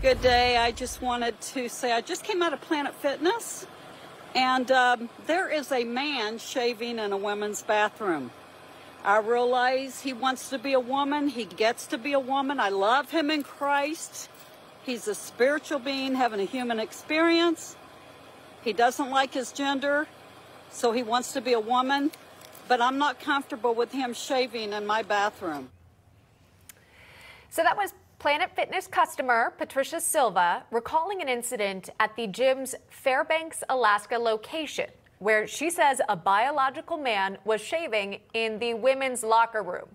Good day. I just wanted to say I just came out of Planet Fitness, and there is a man shaving in a women's bathroom. I realize he wants to be a woman. He gets to be a woman. I love him in Christ. He's a spiritual being having a human experience. He doesn't like his gender, so he wants to be a woman. But I'm not comfortable with him shaving in my bathroom. So that was Planet Fitness customer Patricia Silva recalling an incident at the gym's Fairbanks, Alaska location, where she says a biological man was shaving in the women's locker room.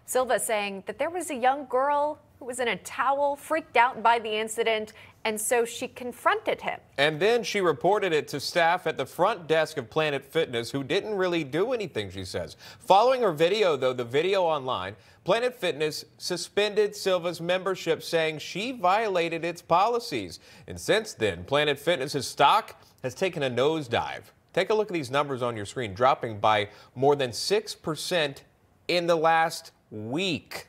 Silva saying that there was a young girl who was in a towel, freaked out by the incident, and so she confronted him. And then she reported it to staff at the front desk of Planet Fitness, who didn't really do anything, she says. Following her video, though, the video online, Planet Fitness suspended Silva's membership, saying she violated its policies. And since then, Planet Fitness's stock has taken a nosedive. Take a look at these numbers on your screen, dropping by more than 6% in the last week.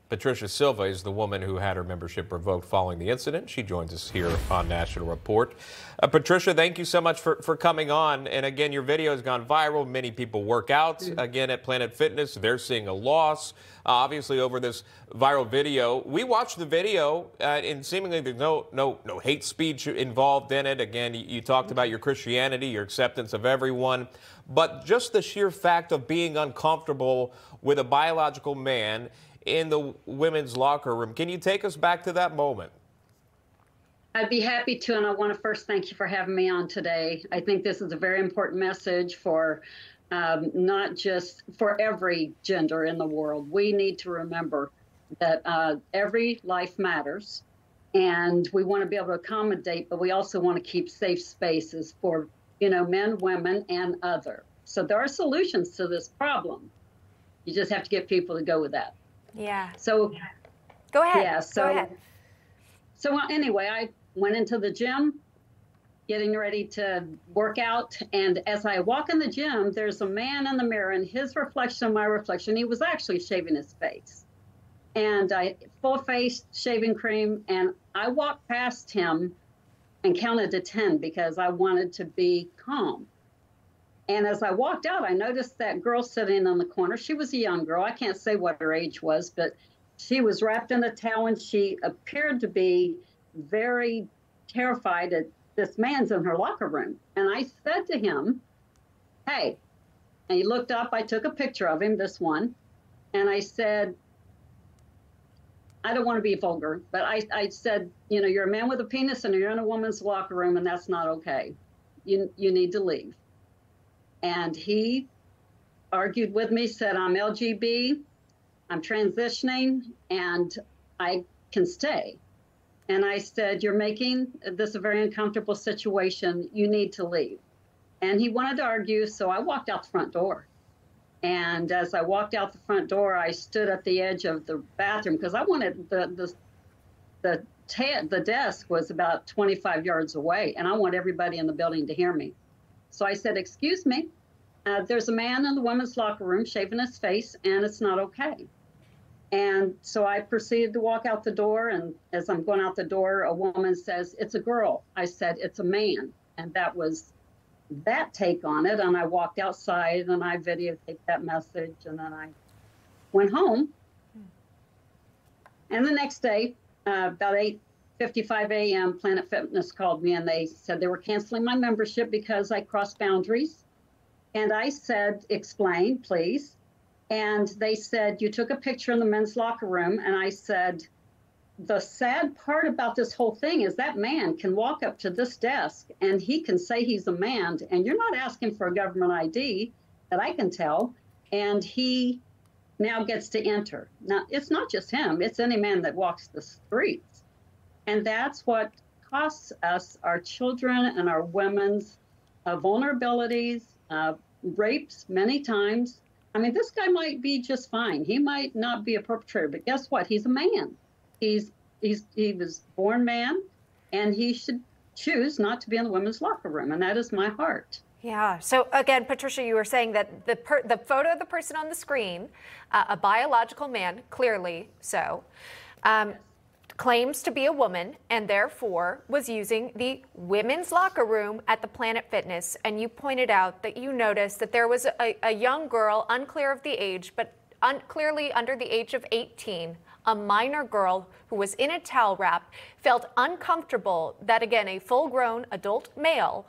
Patricia Silva is the woman who had her membership revoked following the incident. She joins us here on National Report. Patricia, thank you so much for coming on. And again, your video has gone viral. Many people work out again at Planet Fitness. They're seeing a loss, obviously, over this viral video. We watched the video, and seemingly there's no hate speech involved in it. Again, you talked about your Christianity, your acceptance of everyone. But just the sheer fact of being uncomfortable with a biological man in the women's locker room. Can you take us back to that moment? I'd be happy to, and I want to first thank you for having me on today. I think this is a very important message for not just for every gender in the world. We need to remember that every life matters, and we want to be able to accommodate, but we also want to keep safe spaces for, men, women, and other. So there are solutions to this problem. You just have to get people to go with that. Yeah. So go ahead. Yeah. Go ahead. So anyway, I went into the gym, getting ready to work out. And as I walk in the gym, there's a man in the mirror, and his reflection, my reflection, he was actually shaving his face. And full face shaving cream. And I walked past him and counted to 10 because I wanted to be calm. And as I walked out, I noticed that girl sitting in the corner. She was a young girl. I can't say what her age was, but she was wrapped in a towel, and she appeared to be very terrified that this man's in her locker room. And I said to him, hey, and he looked up. I took a picture of him, this one, and I said, I don't want to be vulgar, but I said, you're a man with a penis and you're in a woman's locker room, and that's not okay. You need to leave. And he argued with me, said, I'm LGB, I'm transitioning, and I can stay. And I said, you're making this a very uncomfortable situation. You need to leave. And he wanted to argue, so I walked out the front door. And as I walked out the front door, I stood at the edge of the bathroom because I wanted the desk was about 25 yards away, and I want everybody in the building to hear me. So I said, excuse me, there's a man in the women's locker room shaving his face, and it's not okay. And so I proceeded to walk out the door, and as I'm going out the door, a woman says, it's a girl. I said, it's a man. And that was that take on it. And I walked outside, and I videotaped that message, and then I went home. And the next day, about 8:55 a.m., Planet Fitness called me, and they said they were canceling my membership because I crossed boundaries. And I said, explain, please. And they said, you took a picture in the men's locker room. And I said, the sad part about this whole thing is that man can walk up to this desk and he can say he's a man, and you're not asking for a government ID that I can tell. And he now gets to enter. Now, it's not just him, it's any man that walks the streets. And that's what costs us, our children and our women's vulnerabilities, rapes many times. I mean, this guy might be just fine. He might not be a perpetrator, but guess what? He's a man. He was born man, and he should choose not to be in the women's locker room, and that is my heart. Yeah. So again, Patricia, you were saying that the photo of the person on the screen, a biological man, clearly so, claims to be a woman and therefore was using the women's locker room at the Planet Fitness. And you pointed out that you noticed that there was a young girl, unclear of the age, but clearly under the age of 18, a minor girl who was in a towel wrap, felt uncomfortable that, again, a full-grown adult male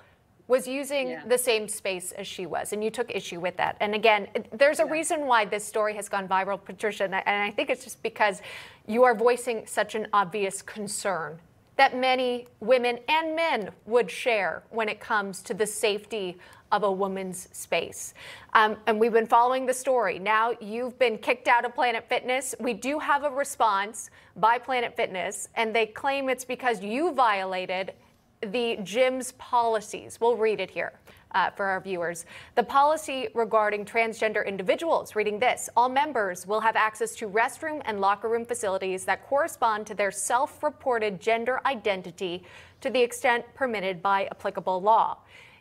was using the same space as she was, and you took issue with that. And again, there's a reason why this story has gone viral, Patricia, and I think it's just because you are voicing such an obvious concern that many women and men would share when it comes to the safety of a woman's space. And we've been following the story. Now you've been kicked out of Planet Fitness. We do have a response by Planet Fitness, and they claim it's because you violated the gym's policies. We'll read it here for our viewers. The policy regarding transgender individuals, reading this: all members will have access to restroom and locker room facilities that correspond to their self-reported gender identity to the extent permitted by applicable law.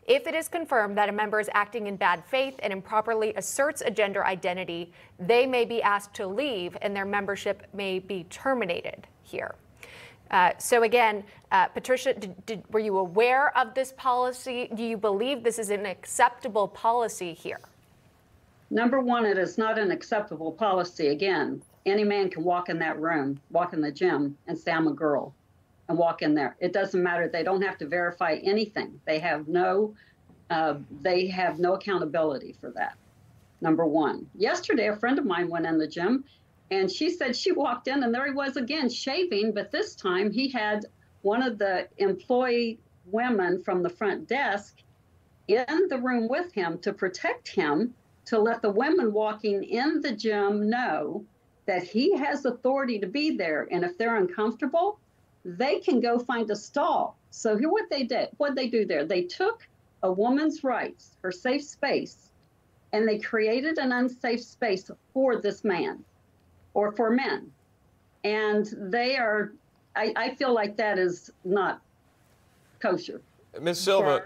If it is confirmed that a member is acting in bad faith and improperly asserts a gender identity, they may be asked to leave and their membership may be terminated here. So again, Patricia, were you aware of this policy? Do you believe this is an acceptable policy here? Number one, it is not an acceptable policy. Again, any man can walk in that room, walk in the gym and say, I'm a girl, and walk in there. It doesn't matter. They don't have to verify anything. They have no accountability for that. Number one. Yesterday, a friend of mine went in the gym, and she said she walked in and there he was again shaving, but this time he had one of the employee women from the front desk in the room with him to protect him, to let the women walking in the gym know that he has authority to be there. And if they're uncomfortable, they can go find a stall. So here what they do there, they took a woman's rights, her safe space, and they created an unsafe space for this man or for men. And they are, I feel like that is not kosher. Ms. Silva,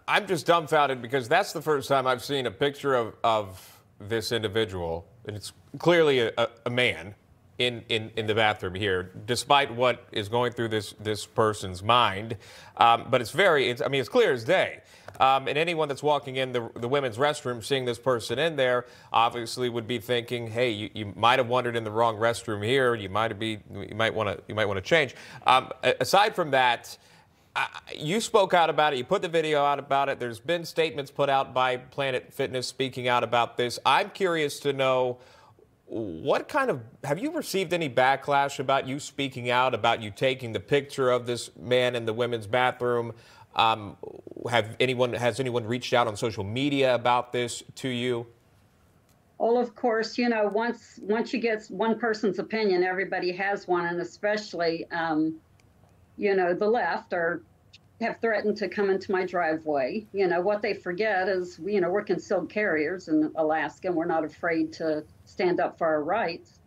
I'm just dumbfounded because that's the first time I've seen a picture of this individual, and it's clearly a man in the bathroom here, despite what is going through this person's mind. But it's clear as day. And anyone that's walking in the women's restroom, seeing this person in there, obviously would be thinking, "Hey, you might have wandered in the wrong restroom here. You might want to change." Aside from that, you spoke out about it. You put the video out about it. There's been statements put out by Planet Fitness speaking out about this. I'm curious to know, have you received any backlash about you speaking out, about you taking the picture of this man in the women's bathroom? Has anyone reached out on social media about this to you? Well, of course, once you get one person's opinion, everybody has one, and especially, the left have threatened to come into my driveway. What they forget is, we're concealed carriers in Alaska, and we're not afraid to stand up for our rights.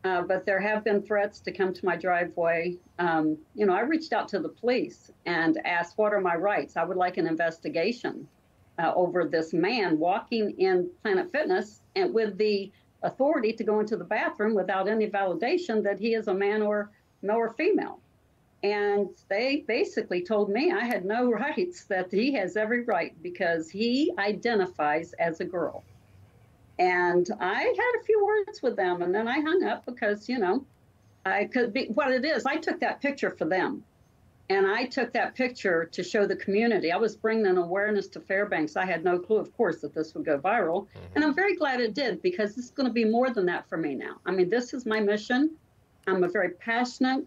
But there have been threats to come to my driveway. I reached out to the police and asked, what are my rights? I would like an investigation over this man walking in Planet Fitness and with the authority to go into the bathroom without any validation that he is a man or male or female. And they basically told me I had no rights, that he has every right because he identifies as a girl. And I had a few words with them, and then I hung up because, I could be, what it is, I took that picture for them. And I took that picture to show the community. I was bringing an awareness to Fairbanks. I had no clue, of course, that this would go viral. Mm-hmm. And I'm very glad it did, because this is going to be more than that for me now. This is my mission. I'm a very passionate,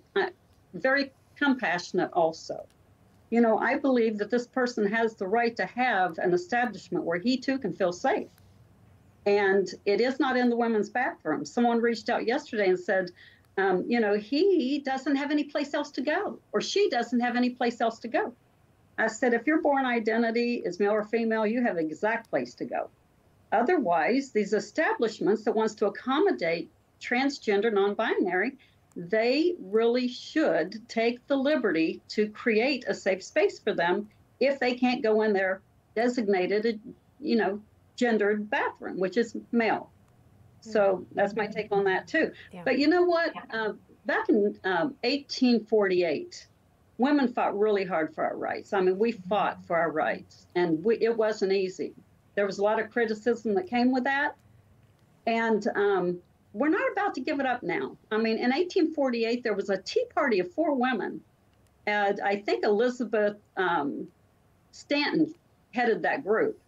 very compassionate also. I believe that this person has the right to have an establishment where he too can feel safe. And it is not in the women's bathroom. Someone reached out yesterday and said, he doesn't have any place else to go, or she doesn't have any place else to go. I said, if your born identity is male or female, you have the exact place to go. Otherwise, these establishments that wants to accommodate transgender, non-binary, they really should take the liberty to create a safe space for them if they can't go in their designated, gendered bathroom, which is male. So that's my take on that too. Yeah. But you know what? back in 1848, women fought really hard for our rights. I mean, we fought for our rights, and it wasn't easy. There was a lot of criticism that came with that, and we're not about to give it up now. I mean, in 1848, there was a Tea Party of 4 women, and I think Elizabeth Stanton headed that group.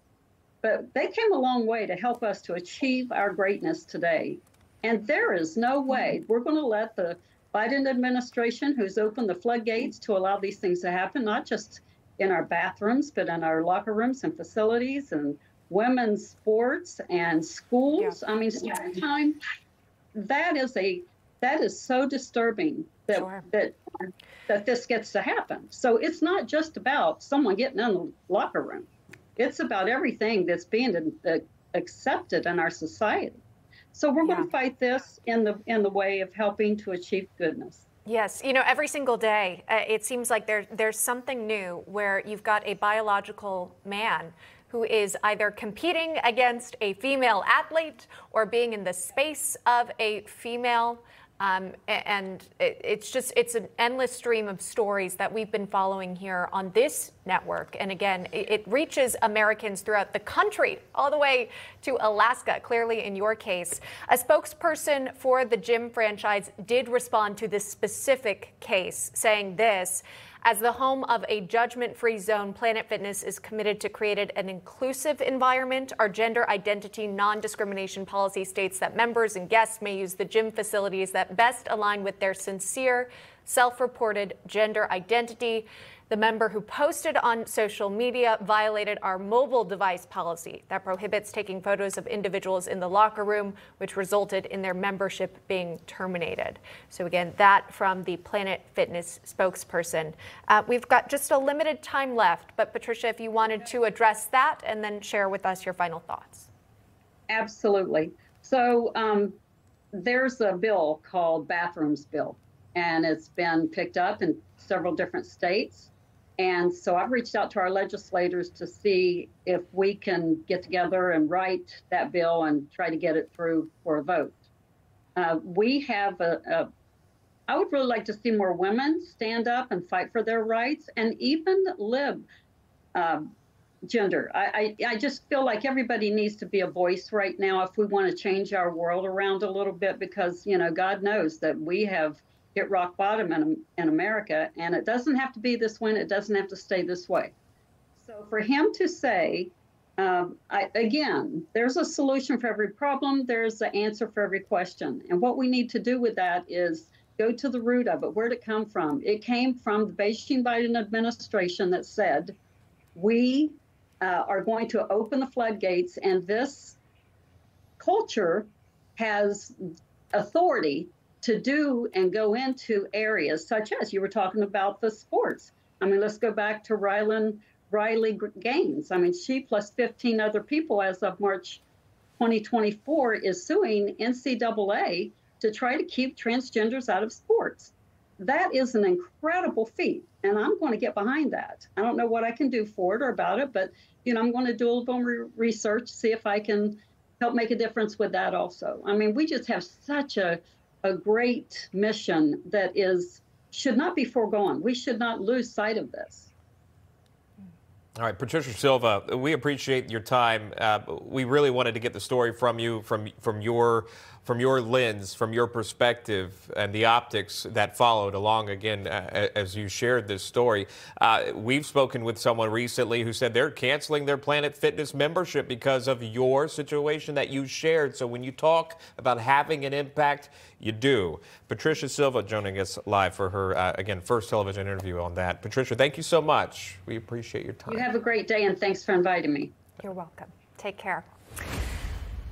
But they came a long way to help us to achieve our greatness today. And there is no way we're going to let the Biden administration, who's opened the floodgates to allow these things to happen, not just in our bathrooms, but in our locker rooms and facilities and women's sports and schools. Yeah. I mean, story time. That is so disturbing that sure. that this gets to happen. So it's not just about someone getting in the locker room. It's about everything that's being accepted in our society. So we're going to fight this in the way of helping to achieve goodness. Yes, you know, every single day, it seems like there's something new where you've got a biological man who is either competing against a female athlete or being in the space of a female. And it's an endless stream of stories that we've been following here on this network. And again, it reaches Americans throughout the country, all the way to Alaska, clearly in your case. A spokesperson for the gym franchise did respond to this specific case, saying this: as the home of a judgment-free zone, Planet Fitness is committed to create an inclusive environment. Our gender identity non-discrimination policy states that members and guests may use the gym facilities that best align with their sincere, self-reported gender identity. The member who posted on social media violated our mobile device policy that prohibits taking photos of individuals in the locker room, which resulted in their membership being terminated. So again, that from the Planet Fitness spokesperson. We've got just a limited time left, but Patricia, if you wanted to address that and then share with us your final thoughts. Absolutely. So there's a bill called Bathrooms Bill, and it's been picked up in several different states. And so I've reached out to our legislators to see if we can get together and write that bill and try to get it through for a vote. We have I would really like to see more women stand up and fight for their rights, and even lib gender. I just feel like everybody needs to be a voice right now if we want to change our world around a little bit, because, you know, God knows that we have hit rock bottom in America, and it doesn't have to be this way, and it doesn't have to stay this way. So for him to say, again, there's a solution for every problem, there's an answer for every question. And what we need to do with that is go to the root of it. Where'd it come from? It came from the Beijing Biden administration that said, we are going to open the floodgates, and this culture has authority to do and go into areas such as you were talking about the sports. I mean, let's go back to Riley Gaines. I mean, she plus 15 other people as of March 2024 is suing NCAA to try to keep transgenders out of sports. That is an incredible feat, and I'm going to get behind that. I don't know what I can do for it or about it, but, you know, I'm going to do a little more research, see if I can help make a difference with that also. I mean, we just have such a great mission that should not be foregone. We should not lose sight of this. All right, Patricia Silva, we appreciate your time. We really wanted to get the story from you, from your lens, from your perspective, and the optics that followed along, again, as you shared this story. We've spoken with someone recently who said they're canceling their Planet Fitness membership because of your situation that you shared. So when you talk about having an impact, you do. Patricia Silva joining us live for her, again, first television interview on that. Patricia, thank you so much. We appreciate your time. You have a great day, and thanks for inviting me. You're welcome. Take care.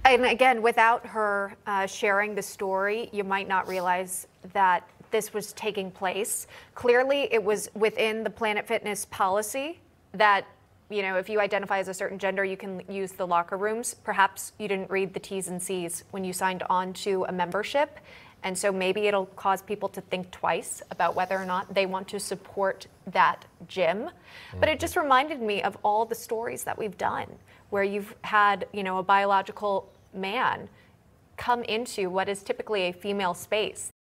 And again, without her sharing the story, you might not realize that this was taking place. Clearly, it was within the Planet Fitness policy that, you know, if you identify as a certain gender, you can use the locker rooms. Perhaps you didn't read the T's and C's when you signed on to a membership. And so maybe it'll cause people to think twice about whether or not they want to support that gym. But it just reminded me of all the stories that we've done where you've had, you know, a biological man come into what is typically a female space.